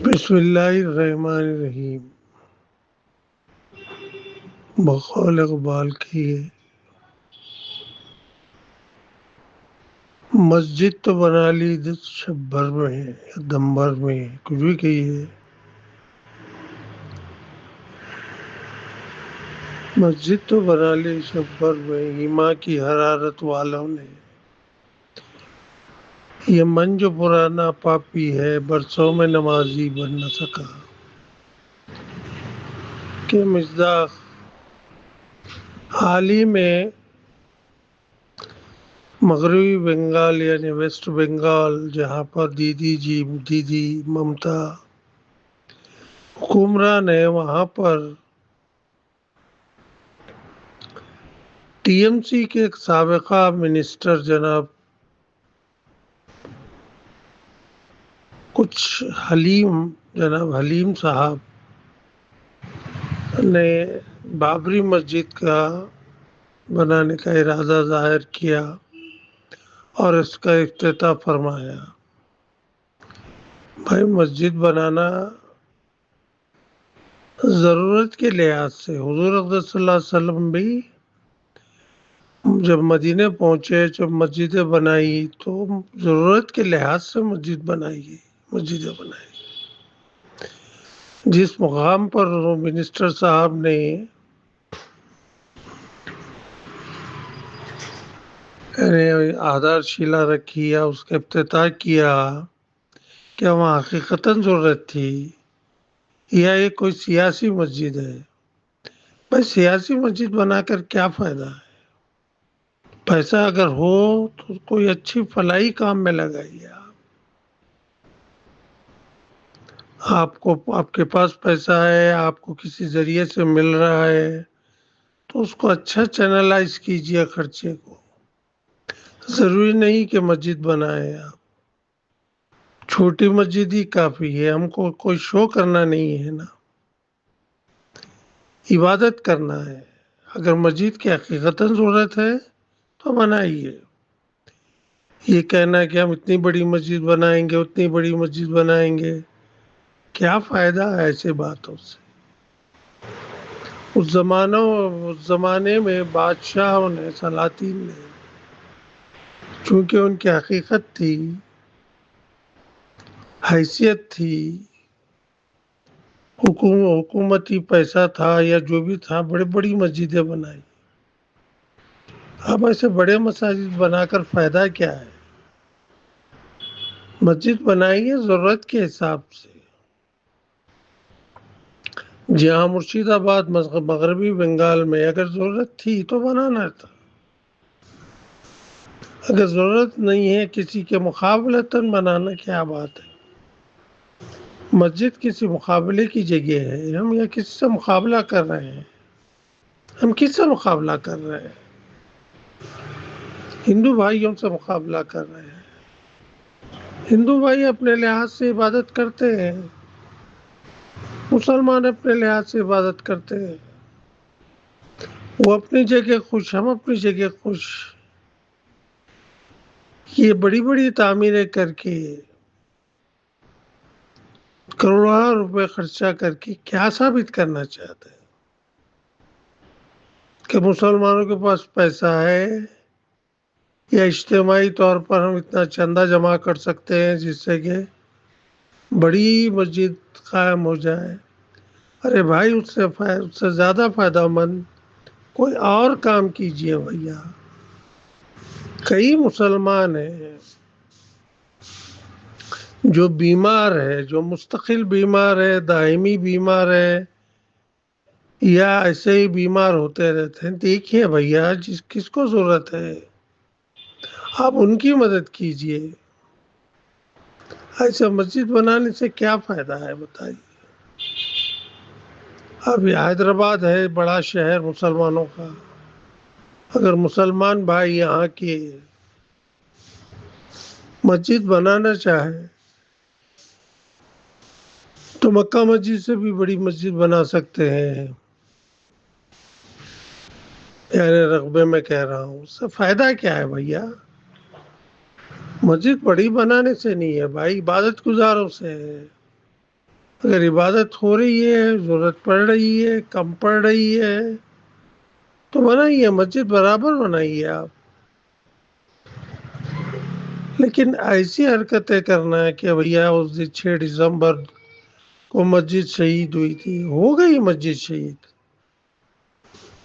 بسم اللہ الرحمن الرحیم۔ بقول اقبال کی ہے، مسجد تو بنا لی شب بھر میں یا دم بھر میں، کچھ بھی کہیے۔ مسجد تو بنا لی شب بھر میں، ایمان کی حرارت والوں نے۔ یہ من جو پرانا پاپی ہے، برسوں میں نمازی بن نہ سکا، کہ مصداق حال ہی میں مغربی بنگال یعنی ویسٹ بنگال، جہاں پر دیدی ممتا حکمران ہے، وہاں پر ٹی ایم سی کے ایک سابقہ منسٹر جناب حلیم صاحب نے بابری مسجد کا بنانے کا ارادہ ظاہر کیا اور اس کا افتتاح فرمایا۔ بھائی، مسجد بنانا ضرورت کے لحاظ سے، حضور اقدس صلی اللہ علیہ وسلم بھی جب مدینے پہنچے، جب مسجدیں بنائی تو ضرورت کے لحاظ سے مسجدیں بنائی۔ جس مقام پر منسٹر صاحب نے آدھار شیلا رکھی یا اس کا افتتاح کیا، کیا وہاں حقیقتاً ضرورت تھی یا یہ کوئی سیاسی مسجد ہے؟ بھائی، سیاسی مسجد بنا کر کیا فائدہ ہے؟ پیسہ اگر ہو تو کوئی اچھی فلاحی کام میں لگائیے۔ آپ کے پاس پیسہ ہے، آپ کو کسی ذریعے سے مل رہا ہے تو اس کو اچھا چینلائز کیجیے خرچے کو۔ ضروری نہیں کہ مسجد بنائے آپ، چھوٹی مسجد ہی کافی ہے۔ ہم کو کوئی شو کرنا نہیں ہے نا، عبادت کرنا ہے۔ اگر مسجد کی حقیقتاً ضرورت ہے تو بنائیے۔ یہ کہنا کہ ہم اتنی بڑی مسجد بنائیں گے، اتنی بڑی مسجد بنائیں گے، کیا فائدہ ہے ایسے باتوں سے؟ اس زمانے میں بادشاہوں نے، سلاطین نے، چونکہ ان کی حقیقت تھی، حیثیت تھی، حکومتی پیسہ تھا یا جو بھی تھا، بڑی بڑی مسجدیں بنائی۔ اب ایسے بڑے مساجد بنا کر فائدہ کیا ہے؟ مسجد بنائیے ضرورت کے حساب سے۔ جہاں مرشید آباد مغربی بنگال میں اگر ضرورت تھی تو بنانا تھا، اگر ضرورت نہیں ہے کسی کے مقابلتاً بنانا کیا بات ہے؟ مسجد کسی مقابلے کی جگہ ہے؟ ہم یا کسی سے مقابلہ کر رہے ہیں؟ ہم کس سے مقابلہ کر رہے ہیں؟ ہندو بھائیوں سے مقابلہ کر رہے ہیں۔ ہندو بھائی اپنے لحاظ سے عبادت کرتے ہیں، مسلمان اپنے لحاظ سے عبادت کرتے ہیں، وہ اپنی جگہ خوش، ہم اپنی جگہ خوش۔ یہ بڑی بڑی تعمیریں کر کے، کروڑوں روپے خرچہ کر کے کیا ثابت کرنا چاہتے ہیں؟ کہ مسلمانوں کے پاس پیسہ ہے، یا اجتماعی طور پر ہم اتنا چندہ جمع کر سکتے ہیں جس سے کہ بڑی مسجد قائم ہو جائے؟ ارے بھائی، اس سے زیادہ فائدہ مند کوئی اور کام کیجئے بھیا۔ کئی مسلمان ہیں جو بیمار ہے، جو مستقل بیمار ہے، دائمی بیمار ہے، یا ایسے ہی بیمار ہوتے رہتے ہیں۔ دیکھیے بھیا، کس کو ضرورت ہے، آپ ان کی مدد کیجئے۔ ایسا مسجد بنانے سے کیا فائدہ ہے بتائیے؟ اب یہ حیدرآباد ہے، بڑا شہر مسلمانوں کا، اگر مسلمان بھائی یہاں کی مسجد بنانا چاہے تو مکہ مسجد سے بھی بڑی مسجد بنا سکتے ہیں۔ یعنی رقبے میں کہہ رہا ہوں، اس سے فائدہ کیا ہے بھیا؟ مسجد بڑی بنانے سے نہیں ہے بھائی، عبادت گزاروں سے ہے۔ اگر عبادت ہو رہی ہے، ضرورت پڑ رہی ہے، کم پڑ رہی ہے، تو بنائیے، مسجد برابر بنائیے آپ. لیکن ایسی حرکتیں کرنا ہے کہ بھیا اس دن 6 دسمبر کو مسجد شہید ہوئی تھی، ہو گئی مسجد شہید،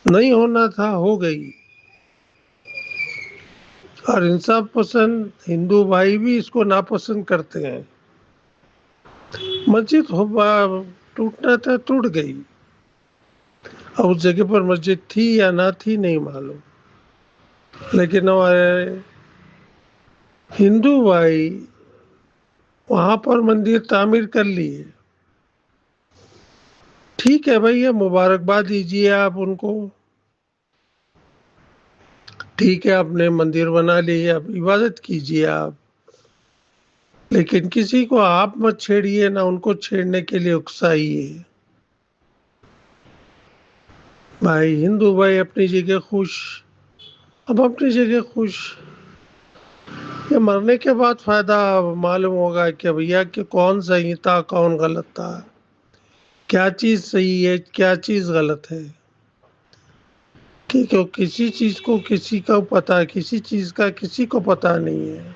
نہیں ہونا تھا، ہو گئی. اور انصاف پسند ہندو بھائی بھی اس کو ناپسند کرتے ہیں. مسجد ٹوٹنا تھا، ٹوٹ گئی. اب اس جگہ پر مسجد تھی یا نہ تھی نہیں معلوم، لیکن ہمارے ہندو بھائی وہاں پر مندر تعمیر کر لیے. ٹھیک ہے بھائی، مبارکباد دیجیے آپ ان کو. ٹھیک ہے، آپ نے مندر بنا لی، اب عبادت کیجیے آپ. لیکن کسی کو آپ مت چھیڑیے، نہ ان کو چھیڑنے کے لیے اکسائیے. بھائی ہندو بھائی اپنی جگہ خوش، اب اپنی جگہ خوش. یہ مرنے کے بعد فائدہ معلوم ہوگا کہ بھیا کہ کون صحیح تھا، کون غلط تھا، کیا چیز صحیح ہے، کیا چیز غلط ہے. کیونکہ کسی چیز کو کسی کا پتہ، کسی چیز کا کسی کو پتہ نہیں ہے.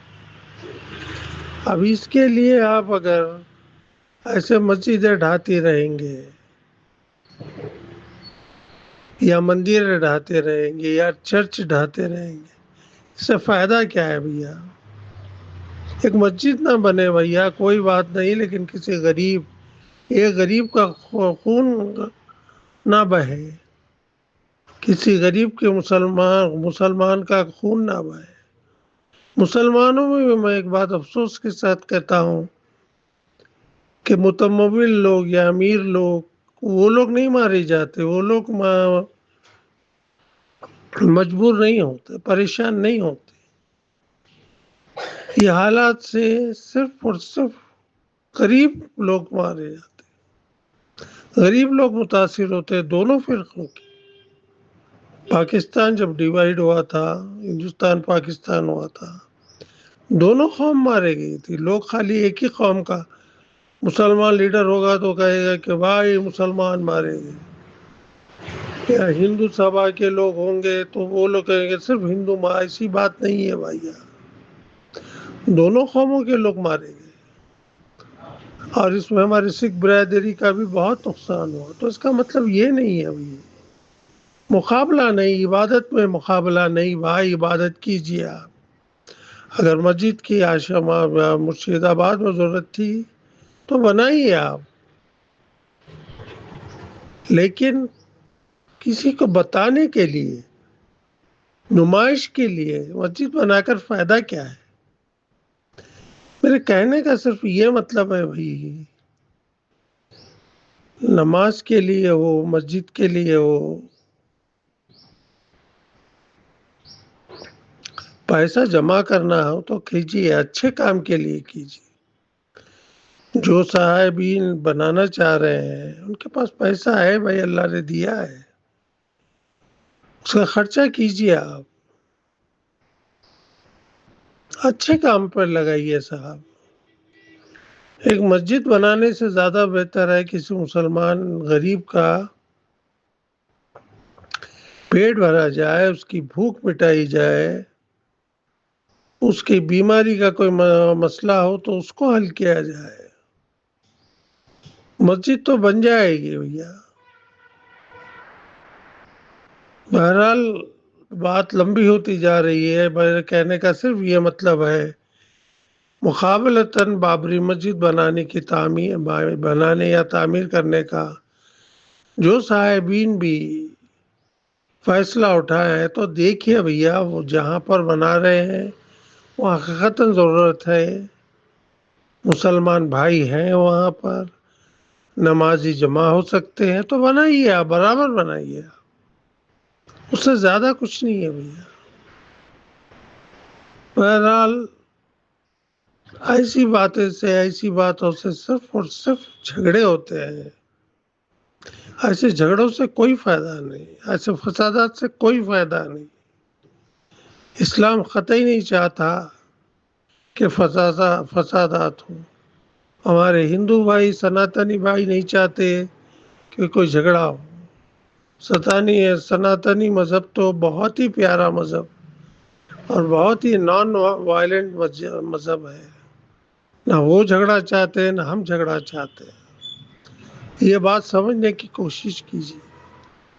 اب اس کے لیے آپ اگر ایسے مسجدیں ڈھاتی رہیں گے یا مندر ڈھاتے رہیں گے یا چرچ ڈھاتے رہیں گے، اس سے فائدہ کیا ہے بھیا؟ ایک مسجد نہ بنے بھیا کوئی بات نہیں، لیکن کسی غریب، ایک غریب کا خون نہ بہے، کسی غریب کے مسلمان کا خون نہ بہے. مسلمانوں میں بھی میں ایک بات افسوس کے ساتھ کہتا ہوں کہ متمول لوگ یا امیر لوگ، وہ لوگ نہیں مارے جاتے، وہ لوگ مجبور نہیں ہوتے، پریشان نہیں ہوتے. یہ حالات سے صرف اور صرف غریب لوگ مارے جاتے، غریب لوگ متاثر ہوتے. دونوں فرقوں کے، پاکستان جب ڈیوائیڈ ہوا تھا، ہندوستان پاکستان ہوا تھا، دونوں قوم مارے گئی تھی. لوگ خالی ایک ہی قوم کا مسلمان لیڈر ہوگا تو کہے گا کہ بھائی مسلمان مارے گئے، یا ہندو سبھا کے لوگ ہوں گے تو وہ لوگ کہیں گے صرف ہندو مار. ایسی بات نہیں ہے بھائی، دونوں قوموں کے لوگ مارے گئے. اور اس میں ہماری سکھ برادری کا بھی بہت نقصان ہوا. تو اس کا مطلب یہ نہیں ہے بھائی، مقابلہ نہیں، عبادت میں مقابلہ نہیں. بھائی عبادت کیجیے آپ. اگر مسجد کی مرشید آباد میں ضرورت تھی تو بنائیے آپ، لیکن کسی کو بتانے کے لیے، نمائش کے لیے مسجد بنا کر فائدہ کیا ہے؟ میرے کہنے کا صرف یہ مطلب ہے بھائی، نماز کے لیے ہو، مسجد کے لیے ہو، پیسہ جمع کرنا ہو تو کیجیے، اچھے کام کے لیے کیجیے. جو صاحبین بنانا چاہ رہے ہیں ان کے پاس پیسہ ہے بھائی، اللہ نے دیا ہے، اس کا خرچہ کیجیے آپ، اچھے کام پر لگائیے صاحب. ایک مسجد بنانے سے زیادہ بہتر ہے کسی مسلمان غریب کا پیٹ بھرا جائے، اس کی بھوک مٹائی جائے، اس کی بیماری کا کوئی مسئلہ ہو تو اس کو حل کیا جائے. مسجد تو بن جائے گی بھیا. بہرحال بات لمبی ہوتی جا رہی ہے. میرے کہنے کا صرف یہ مطلب ہے، مقابلتاً بابری مسجد بنانے یا تعمیر کرنے کا جو صاحبین بھی فیصلہ اٹھائے ہیں تو دیکھیے بھیا، وہ جہاں پر بنا رہے ہیں وہ حقیقتاً ضرورت ہے، مسلمان بھائی ہیں وہاں پر، نمازی جمع ہو سکتے ہیں تو بنائیے آپ، برابر بنائیے آپ. اس سے زیادہ کچھ نہیں ہے بھیا. بہرحال ایسی باتوں سے صرف اور صرف جھگڑے ہوتے ہیں. ایسے جھگڑوں سے کوئی فائدہ نہیں، ایسے فسادات سے کوئی فائدہ نہیں. اسلام قطعی نہیں چاہتا کہ فسادات ہوں. ہمارے ہندو بھائی سناتنی بھائی نہیں چاہتے کہ کوئی جھگڑا ہو. سناتنی مذہب تو بہت ہی پیارا مذہب اور بہت ہی نان وائلنٹ مذہب ہے. نہ وہ جھگڑا چاہتے ہیں نہ ہم جھگڑا چاہتے ہیں. یہ بات سمجھنے کی کوشش کیجیے.